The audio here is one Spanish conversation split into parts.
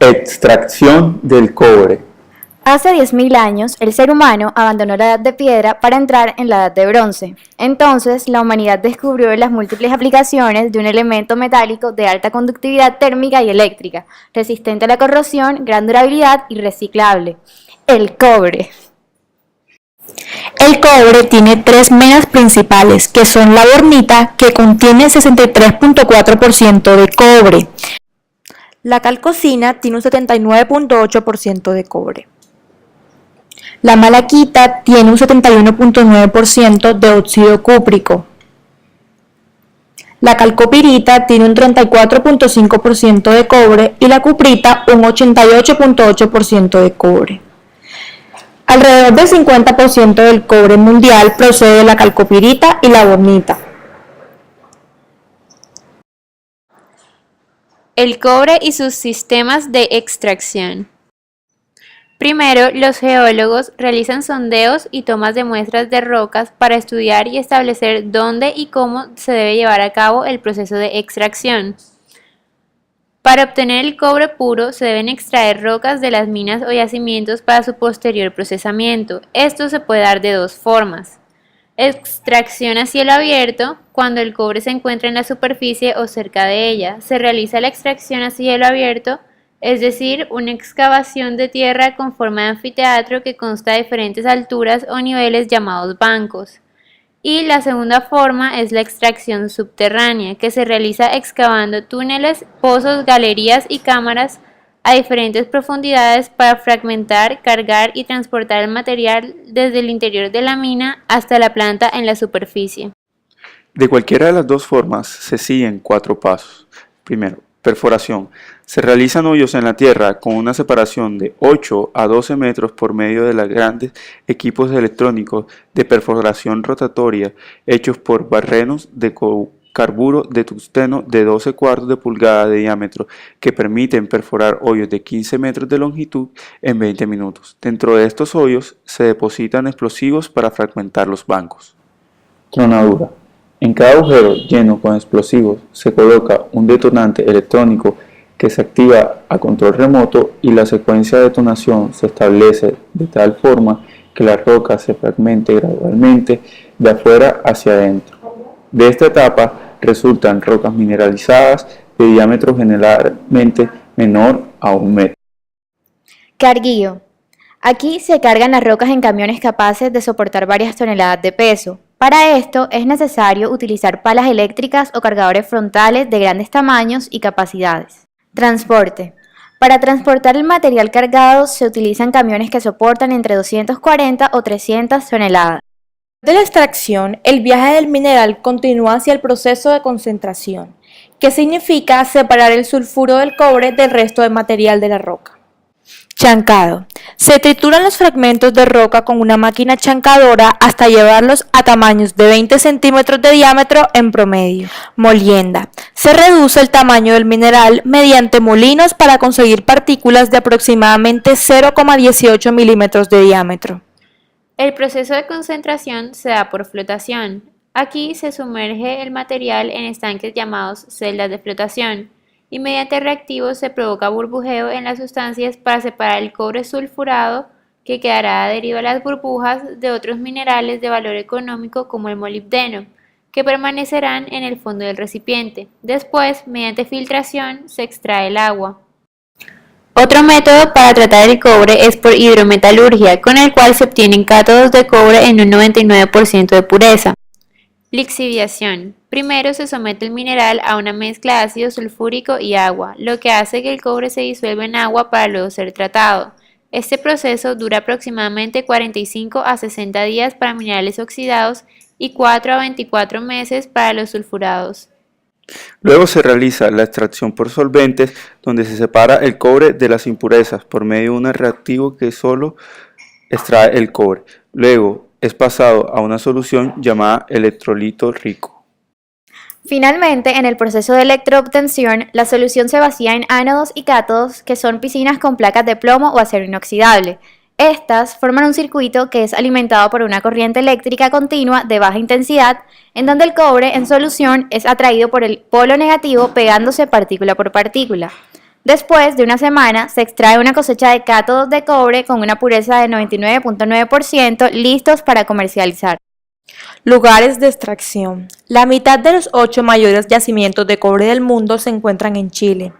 Extracción del cobre. Hace 10.000 años, el ser humano abandonó la edad de piedra para entrar en la edad de bronce. Entonces, la humanidad descubrió las múltiples aplicaciones de un elemento metálico de alta conductividad térmica y eléctrica, resistente a la corrosión, gran durabilidad y reciclable: el cobre. El cobre tiene tres menas principales, que son la bornita, que contiene 63.4% de cobre. La calcosina tiene un 79.8% de cobre. La malaquita tiene un 71.9% de óxido cúprico. La calcopirita tiene un 34.5% de cobre y la cuprita un 88.8% de cobre. Alrededor del 50% del cobre mundial procede de la calcopirita y la bornita. El cobre y sus sistemas de extracción. Primero, los geólogos realizan sondeos y tomas de muestras de rocas para estudiar y establecer dónde y cómo se debe llevar a cabo el proceso de extracción. Para obtener el cobre puro se deben extraer rocas de las minas o yacimientos para su posterior procesamiento. Esto se puede dar de dos formas: extracción a cielo abierto, cuando el cobre se encuentra en la superficie o cerca de ella. Se realiza la extracción a cielo abierto, es decir, una excavación de tierra con forma de anfiteatro que consta de diferentes alturas o niveles llamados bancos. Y la segunda forma es la extracción subterránea, que se realiza excavando túneles, pozos, galerías y cámaras a diferentes profundidades para fragmentar, cargar y transportar el material desde el interior de la mina hasta la planta en la superficie. De cualquiera de las dos formas se siguen 4 pasos. Primero, perforación. Se realizan hoyos en la tierra con una separación de 8 a 12 metros por medio de los grandes equipos electrónicos de perforación rotatoria hechos por barrenos de carburo de tungsteno de 12 cuartos de pulgada de diámetro que permiten perforar hoyos de 15 metros de longitud en 20 minutos. Dentro de estos hoyos se depositan explosivos para fragmentar los bancos. Tronadura. En cada agujero lleno con explosivos se coloca un detonante electrónico que se activa a control remoto y la secuencia de detonación se establece de tal forma que la roca se fragmente gradualmente de afuera hacia adentro. De esta etapa resultan rocas mineralizadas de diámetro generalmente menor a 1 metro. Carguillo. Aquí se cargan las rocas en camiones capaces de soportar varias toneladas de peso. Para esto es necesario utilizar palas eléctricas o cargadores frontales de grandes tamaños y capacidades. Transporte. Para transportar el material cargado se utilizan camiones que soportan entre 240 o 300 toneladas. De la extracción, el viaje del mineral continúa hacia el proceso de concentración, que significa separar el sulfuro del cobre del resto del material de la roca. Chancado. Se trituran los fragmentos de roca con una máquina chancadora hasta llevarlos a tamaños de 20 centímetros de diámetro en promedio. Molienda. Se reduce el tamaño del mineral mediante molinos para conseguir partículas de aproximadamente 0,18 milímetros de diámetro. El proceso de concentración se da por flotación. Aquí se sumerge el material en estanques llamados celdas de flotación y mediante reactivos se provoca burbujeo en las sustancias para separar el cobre sulfurado, que quedará adherido a las burbujas, de otros minerales de valor económico como el molibdeno, que permanecerán en el fondo del recipiente. Después, mediante filtración, se extrae el agua. Otro método para tratar el cobre es por hidrometalurgia, con el cual se obtienen cátodos de cobre en un 99% de pureza. Lixiviación. Primero se somete el mineral a una mezcla de ácido sulfúrico y agua, lo que hace que el cobre se disuelva en agua para luego ser tratado. Este proceso dura aproximadamente 45 a 60 días para minerales oxidados y 4 a 24 meses para los sulfurados. Luego se realiza la extracción por solventes, donde se separa el cobre de las impurezas por medio de un reactivo que solo extrae el cobre. Luego es pasado a una solución llamada electrolito rico. Finalmente, en el proceso de electroobtención, la solución se vacía en ánodos y cátodos, que son piscinas con placas de plomo o acero inoxidable. Estas forman un circuito que es alimentado por una corriente eléctrica continua de baja intensidad, en donde el cobre en solución es atraído por el polo negativo pegándose partícula por partícula. Después de una semana, se extrae una cosecha de cátodos de cobre con una pureza de 99.9% listos para comercializar. Lugares de extracción. La mitad de los 8 mayores yacimientos de cobre del mundo se encuentran en Chile,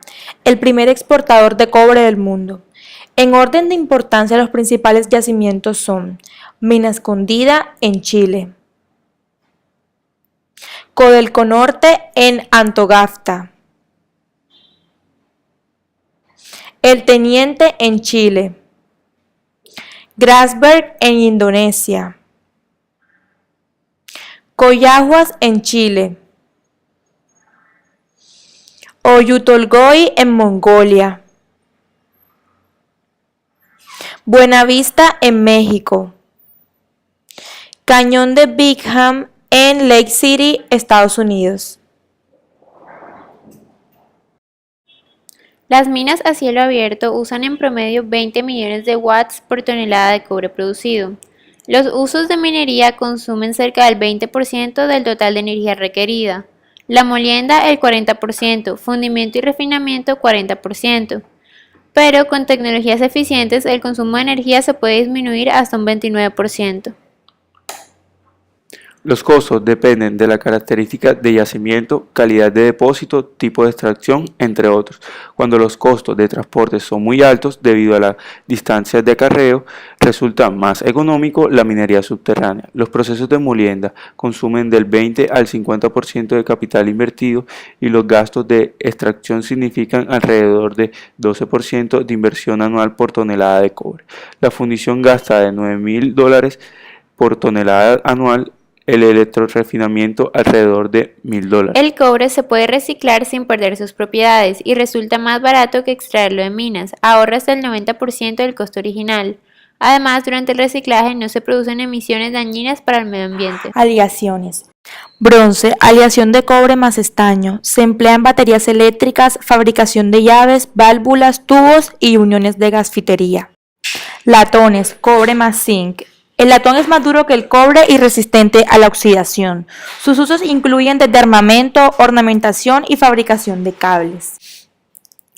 el primer exportador de cobre del mundo. En orden de importancia, los principales yacimientos son Mina Escondida en Chile, Codelco Norte en Antofagasta, El Teniente en Chile, Grasberg en Indonesia, Collahuasi en Chile, Oyu-Tolgoi en Mongolia, Buenavista en México, Cañón de Brigham en Lake City, Estados Unidos. Las minas a cielo abierto usan en promedio 20 millones de watts por tonelada de cobre producido. Los usos de minería consumen cerca del 20% del total de energía requerida. La molienda el 40%, fundimiento y refinamiento 40%. Pero con tecnologías eficientes el consumo de energía se puede disminuir hasta un 29%. Los costos dependen de la característica de yacimiento, calidad de depósito, tipo de extracción, entre otros. Cuando los costos de transporte son muy altos debido a las distancias de acarreo, resulta más económico la minería subterránea. Los procesos de molienda consumen del 20 al 50% de capital invertido y los gastos de extracción significan alrededor de 12% de inversión anual por tonelada de cobre. La fundición gasta de $9.000 por tonelada anual. El electrorefinamiento alrededor de $1.000. El cobre se puede reciclar sin perder sus propiedades y resulta más barato que extraerlo de minas, ahorra hasta el 90% del costo original. Además, durante el reciclaje no se producen emisiones dañinas para el medio ambiente. Aleaciones. Bronce, aleación de cobre más estaño. Se emplea en baterías eléctricas, fabricación de llaves, válvulas, tubos y uniones de gasfitería. Latones, cobre más zinc. El latón es más duro que el cobre y resistente a la oxidación. Sus usos incluyen desde armamento, ornamentación y fabricación de cables.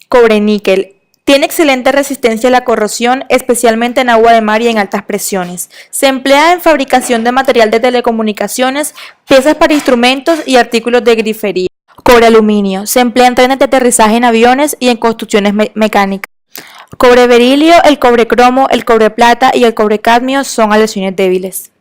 Cobre-níquel. Tiene excelente resistencia a la corrosión, especialmente en agua de mar y en altas presiones. Se emplea en fabricación de material de telecomunicaciones, piezas para instrumentos y artículos de grifería. Cobre-aluminio. Se emplea en trenes de aterrizaje en aviones y en construcciones mecánicas. Cobre berilio, el cobre cromo, el cobre plata y el cobre cadmio son aleaciones débiles.